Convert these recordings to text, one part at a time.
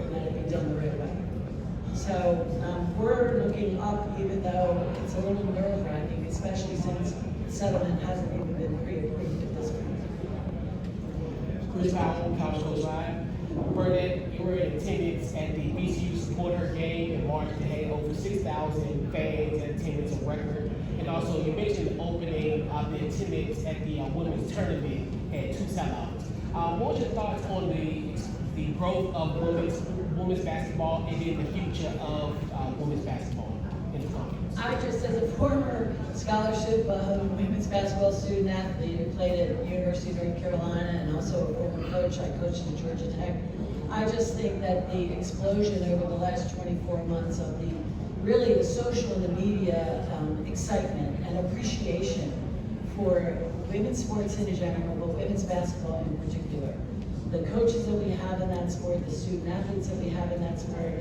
important that it be done the right way. So we're looking up, even though it's a little nerve-wracking, especially since settlement hasn't even been pre-approved at this point. Chris Powell, College Coach Live. Bernadette, you were in attendance at the BCU supporter game in March that had over 6,000 fans in attendance, a record. And also, you mentioned the opening of the attendance at the women's tournament at 2 sellouts. What was your thoughts on the growth of women's basketball and then the future of women's basketball in the conference? I just, as a former scholarship women's basketball student athlete who played at the University of North Carolina and also a former coach, I coached at Georgia Tech. I just think that the explosion over the last 24 months of really the social and the media excitement and appreciation for women's sports in general, but women's basketball in particular. The coaches that we have in that sport, the student athletes that we have in that sport,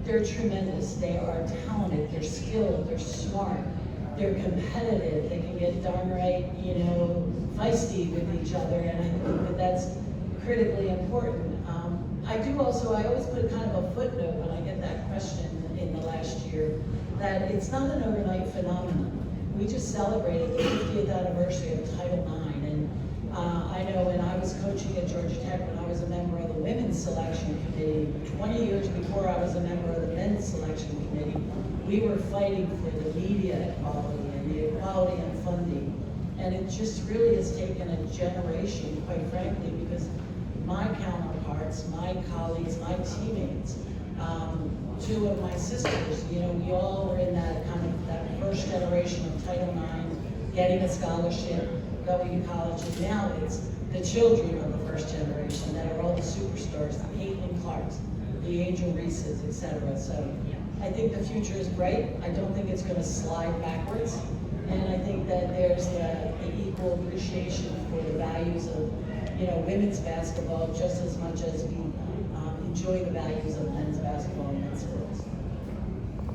they're tremendous. They are talented, they're skilled, they're smart, they're competitive, they can get darn right, feisty with each other, and I think that that's critically important. I always put kind of a footnote when I get that question in the last year, that it's not an overnight phenomenon. We just celebrated the 50th anniversary of Title IX, and I know when I was coaching at Georgia Tech, when I was a member of the women's selection committee, 20 years before I was a member of the men's selection committee, we were fighting for the media equality and the equality in funding. And it just really has taken a generation, quite frankly, because my counterparts, my colleagues, my teammates, two of my sisters, we all were in that first generation of Title IX, getting a scholarship, going to college, and now it's the children of the first generation that are all the superstars, the Caitlin Clarks, the Angel Reeses, etc. So I think the future is bright. I don't think it's going to slide backwards, and I think that there's the equal appreciation for the values of women's basketball just as much as we enjoy the values of men's basketball and men's sports.